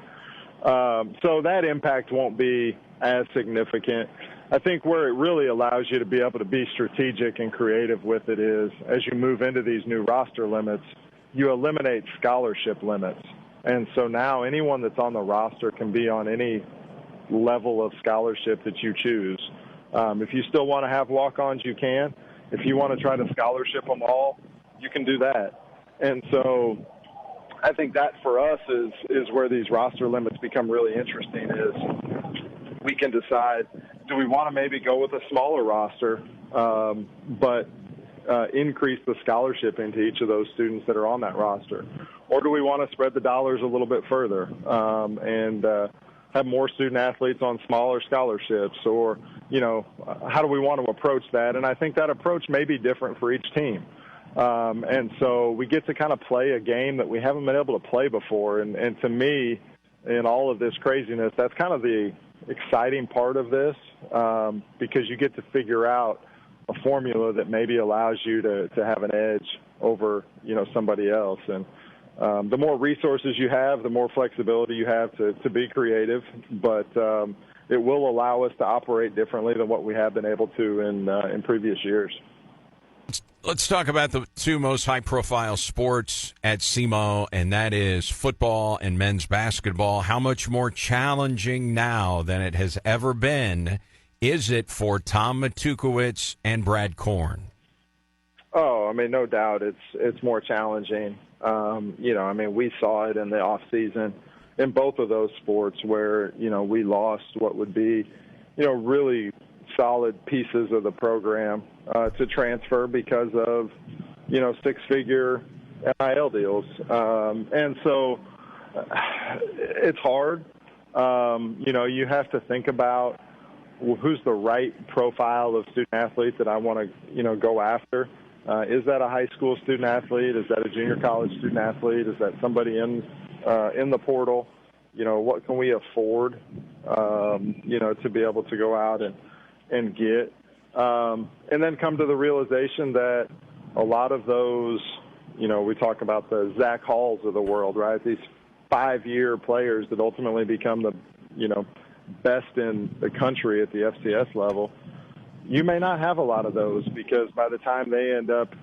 So that impact won't be as significant. I think where it really allows you to be able to be strategic and creative with it is as you move into these new roster limits, you eliminate scholarship limits. And so now anyone that's on the roster can be on any level of scholarship that you choose. If you still want to have walk-ons, you can. If you want to try to scholarship them all, you can do that. And so I think that for us is where these roster limits become really interesting is we can decide, do we want to maybe go with a smaller roster, but increase the scholarship into each of those students that are on that roster? Or do we want to spread the dollars a little bit further and have more student athletes on smaller scholarships? Or, how do we want to approach that? And I think that approach may be different for each team. And so we get to kind of play a game that we haven't been able to play before. And to me, in all of this craziness, that's kind of the exciting part of this because you get to figure out a formula that maybe allows you to have an edge over, somebody else. And the more resources you have, the more flexibility you have to be creative. But it will allow us to operate differently than what we have been able to in previous years. Let's talk about the two most high-profile sports at SEMO, and that is football and men's basketball. How much more challenging now than it has ever been is it for Tom Matukowicz and Brad Korn? Oh, no doubt it's more challenging. We saw it in the off season in both of those sports where, we lost what would be, really solid pieces of the program to transfer because of, six-figure NIL deals. And so it's hard. You have to think about who's the right profile of student athlete that I want to, go after. Is that a high school student athlete? Is that a junior college student athlete? Is that somebody in the portal? What can we afford, to be able to go out and get? And then come to the realization that a lot of those, we talk about the Zach Halls of the world, right? These 5-year players that ultimately become the, best in the country at the FCS level. You may not have a lot of those because by the time they end up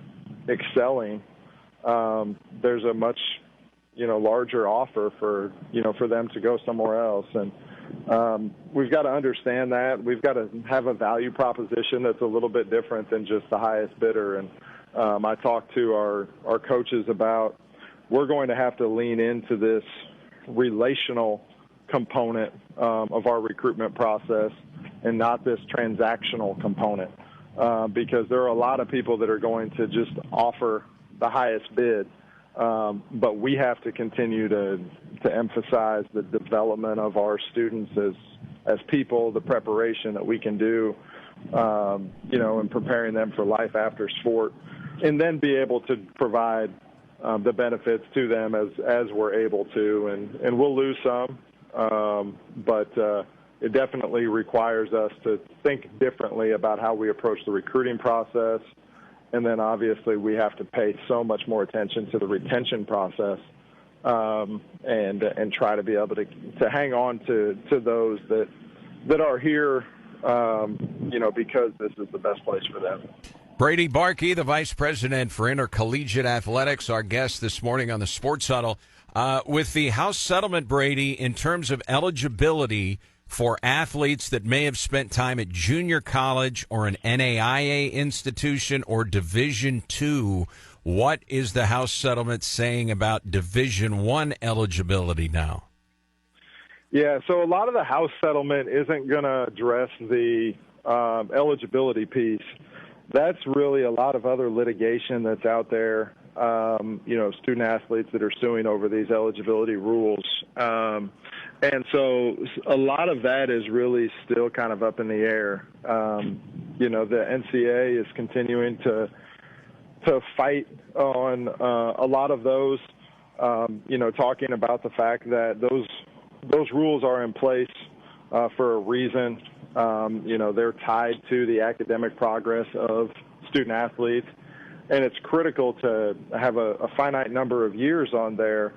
excelling, there's a much, larger offer for them to go somewhere else. And we've got to understand that. We've got to have a value proposition that's a little bit different than just the highest bidder. And I talked to our coaches about we're going to have to lean into this relational component of our recruitment process and not this transactional component because there are a lot of people that are going to just offer the highest bid. But we have to continue to emphasize the development of our students as people, the preparation that we can do, and preparing them for life after sport, and then be able to provide the benefits to them as we're able to. And we'll lose some, but it definitely requires us to think differently about how we approach the recruiting process. And then obviously we have to pay so much more attention to the retention process and try to be able to hang on to those that are here, because this is the best place for them. Brady Barkey, the Vice President for Intercollegiate Athletics, our guest this morning on the Sports Huddle. With the House settlement, Brady, in terms of eligibility for athletes that may have spent time at junior college or an NAIA institution or Division II, What is the House settlement saying about Division I eligibility now? Yeah, so a lot of the House settlement isn't going to address the eligibility piece. That's really a lot of other litigation that's out there, student athletes that are suing over these eligibility rules. And so a lot of that is really still kind of up in the air. The NCAA is continuing to fight on a lot of those, talking about the fact that those rules are in place for a reason. They're tied to the academic progress of student athletes, and it's critical to have a finite number of years on there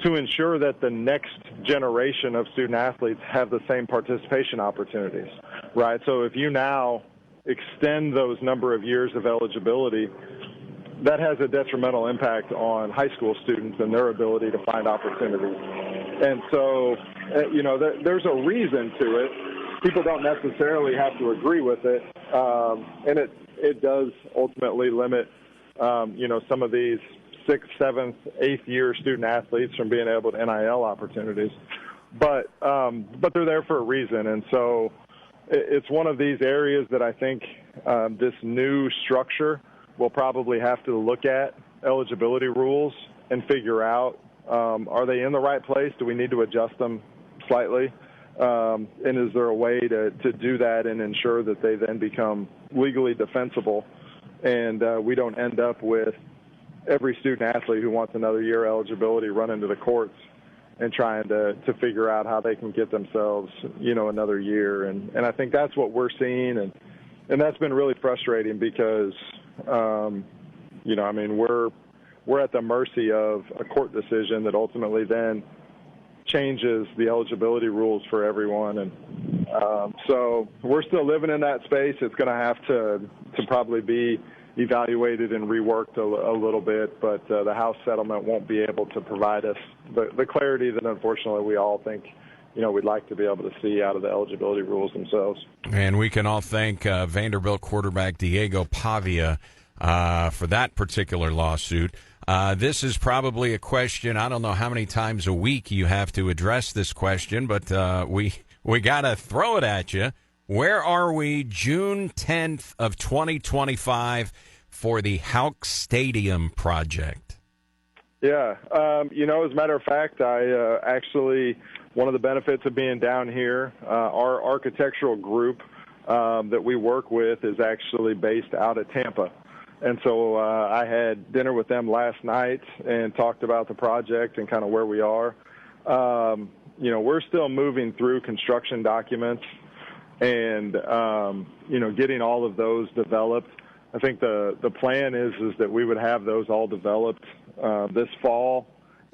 to ensure that the next generation of student athletes have the same participation opportunities, right? So if you now extend those number of years of eligibility, that has a detrimental impact on high school students and their ability to find opportunities. And so, there's a reason to it. People don't necessarily have to agree with it, and it does ultimately limit, some of these 6th, 7th, 8th year student athletes from being able to NIL opportunities. But they're there for a reason, and so it's one of these areas that I think this new structure will probably have to look at eligibility rules and figure out, are they in the right place? Do we need to adjust them slightly? And is there a way to do that and ensure that they then become legally defensible and we don't end up with every student athlete who wants another year eligibility running to the courts and trying to figure out how they can get themselves, another year. And I think that's what we're seeing. And that's been really frustrating because, we're at the mercy of a court decision that ultimately then changes the eligibility rules for everyone. And so we're still living in that space. It's going to have to probably be evaluated and reworked a little bit, but the House settlement won't be able to provide us the clarity that unfortunately we all think we'd like to be able to see out of the eligibility rules themselves. And we can all thank Vanderbilt quarterback Diego Pavia for that particular lawsuit. This is probably a question, I don't know how many times a week you have to address this question, but we got to throw it at you. Where are we June 10th of 2025 for the Houck Stadium project? Yeah, as a matter of fact, I actually, one of the benefits of being down here, our architectural group that we work with is actually based out of Tampa. And so I had dinner with them last night and talked about the project and kind of where we are. We're still moving through construction documents and, getting all of those developed. I think the plan is that we would have those all developed this fall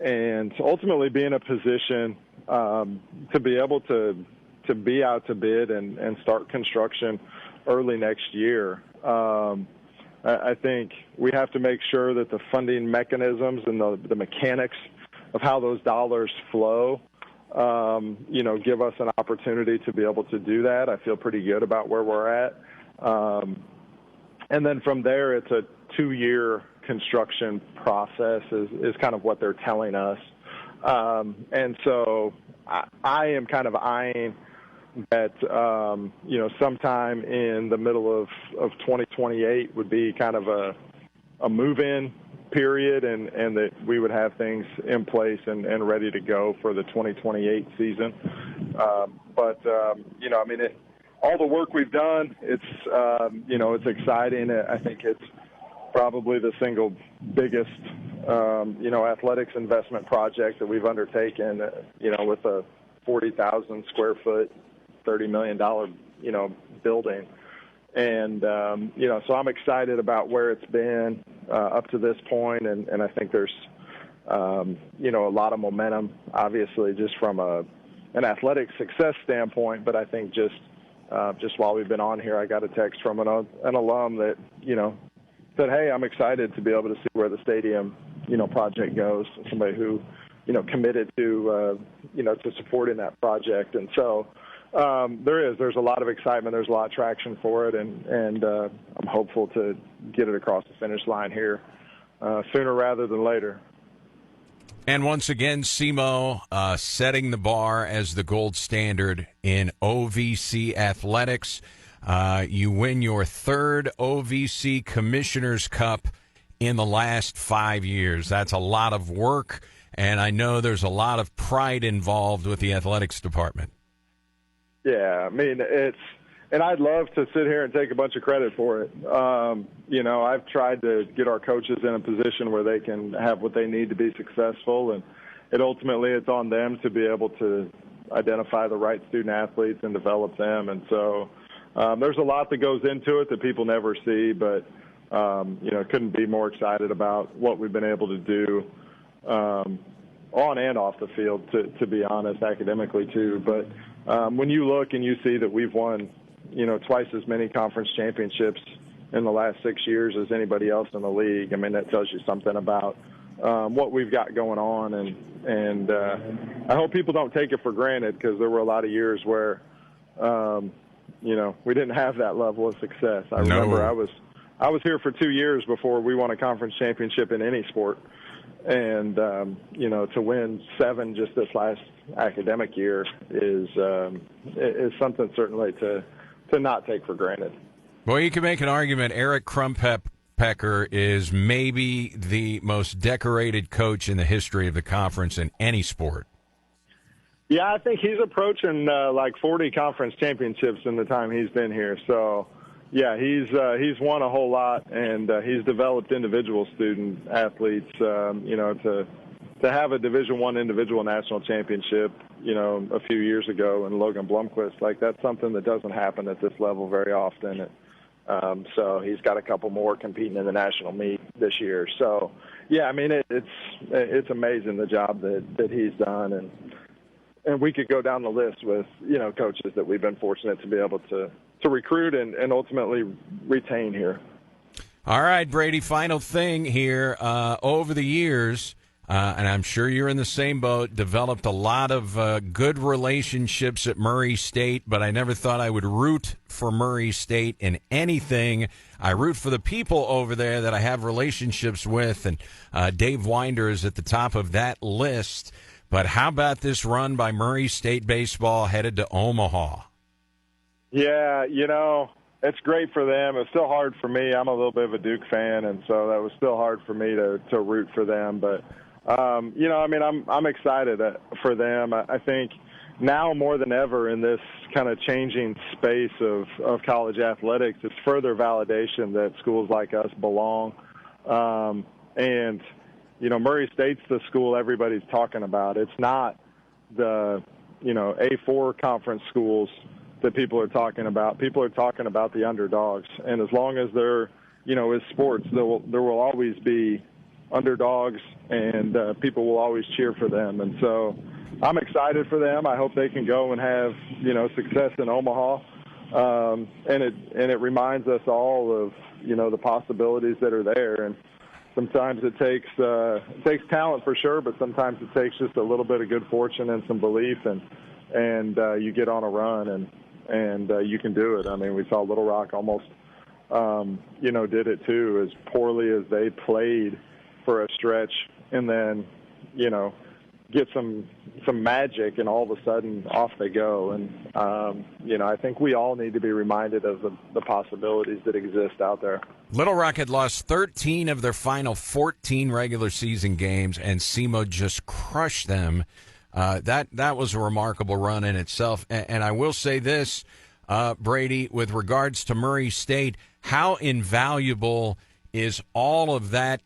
and ultimately be in a position to be able to be out to bid and start construction early next year. I think we have to make sure that the funding mechanisms and the mechanics of how those dollars flow, give us an opportunity to be able to do that. I feel pretty good about where we're at. And then from there, it's a 2-year construction process is kind of what they're telling us. And so I am kind of eyeing that, sometime in the middle of 2028 would be kind of a move-in period and that we would have things in place and ready to go for the 2028 season. All the work we've done, it's exciting. I think it's probably the single biggest, athletics investment project that we've undertaken, with a 40,000 square foot, $30 million, building. And, so I'm excited about where it's been up to this point, and I think there's, a lot of momentum, obviously, just from an athletic success standpoint, but I think just while we've been on here, I got a text from an alum that, said, hey, I'm excited to be able to see where the stadium, project goes, somebody who, committed to, to supporting that project. And so there's a lot of excitement. There's a lot of traction for it. And I'm hopeful to get it across the finish line here sooner rather than later. And once again, SEMO setting the bar as the gold standard in OVC athletics. You win your third OVC Commissioner's Cup in the last 5 years. That's a lot of work, and I know there's a lot of pride involved with the athletics department. Yeah, I mean, and I'd love to sit here and take a bunch of credit for it. I've tried to get our coaches in a position where they can have what they need to be successful, and it's on them to be able to identify the right student athletes and develop them. And so there's a lot that goes into it that people never see, but couldn't be more excited about what we've been able to do on and off the field, to be honest, academically too. But when you look and you see that we've won, twice as many conference championships in the last 6 years as anybody else in the league, I mean, that tells you something about what we've got going on. And I hope people don't take it for granted, because there were a lot of years where, we didn't have that level of success. I remember I was here for 2 years before we won a conference championship in any sport. And, to win 7 just this last academic year is something certainly to not take for granted. Well, you can make an argument. Eric Krumpecker is maybe the most decorated coach in the history of the conference in any sport. Yeah, I think he's approaching 40 conference championships in the time he's been here. So, yeah, he's won a whole lot, and he's developed individual student athletes. To have a Division I individual national championship, a few years ago in Logan Blomquist, that's something that doesn't happen at this level very often. So he's got a couple more competing in the national meet this year. So, yeah, I mean, it's amazing the job that he's done, and we could go down the list with coaches that we've been fortunate to be able to recruit and ultimately retain here. All right, Brady, final thing here. Over the years, and I'm sure you're in the same boat, developed a lot of good relationships at Murray State, but I never thought I would root for Murray State in anything. I root for the people over there that I have relationships with, and Dave Winder is at the top of that list. But how about this run by Murray State baseball headed to Omaha? Yeah, it's great for them. It's still hard for me. I'm a little bit of a Duke fan, and so that was still hard for me to root for them. But, I'm excited for them. I think now more than ever in this kind of changing space of college athletics, it's further validation that schools like us belong. Murray State's the school everybody's talking about. It's not the, A4 conference schools that people are talking about. People are talking about the underdogs. And as long as they're, as sports, there will always be underdogs, and people will always cheer for them. And so I'm excited for them. I hope they can go and have, success in Omaha. And it reminds us all of, the possibilities that are there. And sometimes it takes talent for sure, but sometimes it takes just a little bit of good fortune and some belief, and you get on a run, and you can do it. I mean, we saw Little Rock almost, did it too, as poorly as they played for a stretch, and then, get some magic, and all of a sudden off they go. And, I think we all need to be reminded of the possibilities that exist out there. Little Rock had lost 13 of their final 14 regular season games, and SEMO just crushed them. That was a remarkable run in itself. And I will say this, Brady, with regards to Murray State, how invaluable is all of that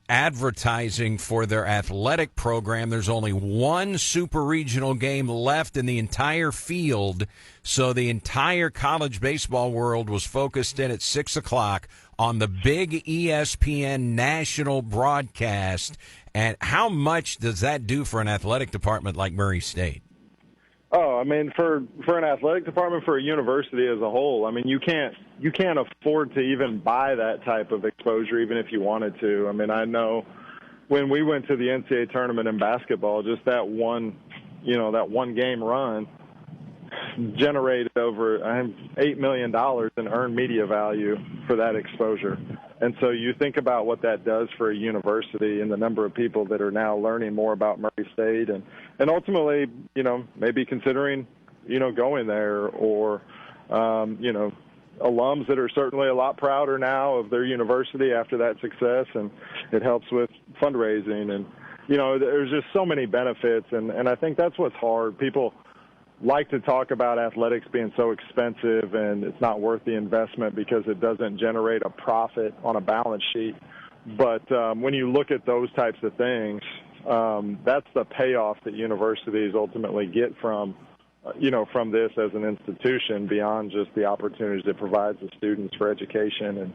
advertising for their athletic program? There's only one super regional game left in the entire field, so the entire college baseball world was focused in at 6 o'clock on the big ESPN national broadcast. And how much does that do for an athletic department like Murray State? Oh, I mean, for an athletic department, for a university as a whole, I mean, you can't afford to even buy that type of exposure, even if you wanted to. I mean, I know when we went to the NCAA tournament in basketball, just that one game run generated over $8 million in earned media value for that exposure. And so you think about what that does for a university and the number of people that are now learning more about Murray State and ultimately, maybe considering, going there or, alums that are certainly a lot prouder now of their university after that success, and it helps with fundraising. And, there's just so many benefits, and I think that's what's hard. People like to talk about athletics being so expensive and it's not worth the investment because it doesn't generate a profit on a balance sheet. But when you look at those types of things, that's the payoff that universities ultimately get from this as an institution beyond just the opportunities it provides the students for education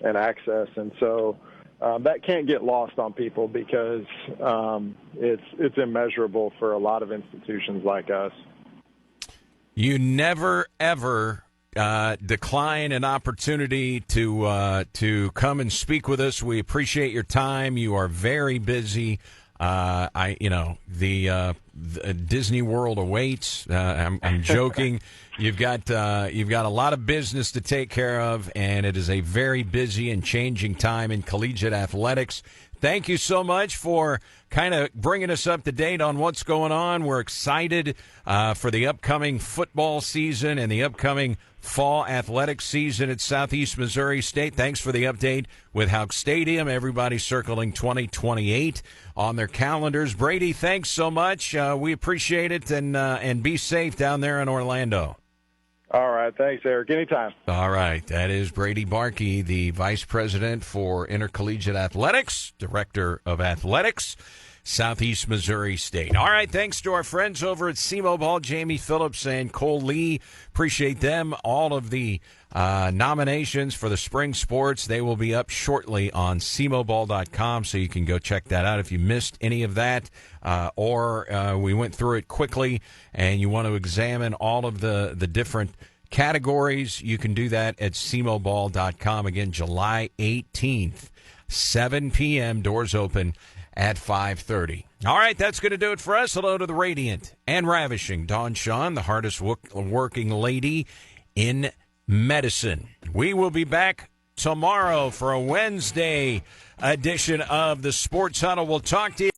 and access. And so that can't get lost on people because it's immeasurable for a lot of institutions like us. You never, ever decline an opportunity to come and speak with us. We appreciate your time. You are very busy. The Disney World awaits. I'm joking. You've got a lot of business to take care of, and it is a very busy and changing time in collegiate athletics. Thank you so much for kind of bringing us up to date on what's going on. We're excited for the upcoming football season and the upcoming fall athletics season at Southeast Missouri State. Thanks for the update with Houck Stadium. Everybody circling 2028 on their calendars. Brady, thanks so much. We appreciate it, and be safe down there in Orlando. All right. Thanks, Eric. Anytime. All right. That is Brady Barkey, the Vice President for Intercollegiate Athletics, Director of Athletics, Southeast Missouri State. All right. Thanks to our friends over at SEMO Ball, Jamie Phillips and Cole Lee. Appreciate them. All of the nominations for the spring sports, they will be up shortly on SEMOBall.com, so you can go check that out if you missed any of that or we went through it quickly and you want to examine all of the different categories. You can do that at SEMOBall.com. Again, July 18th, 7 p.m., doors open at 5:30. All right, that's going to do it for us. Hello to the radiant and ravishing Dawn Shawn, the hardest working lady in medicine. We will be back tomorrow for a Wednesday edition of the Sports Huddle. We'll talk to you.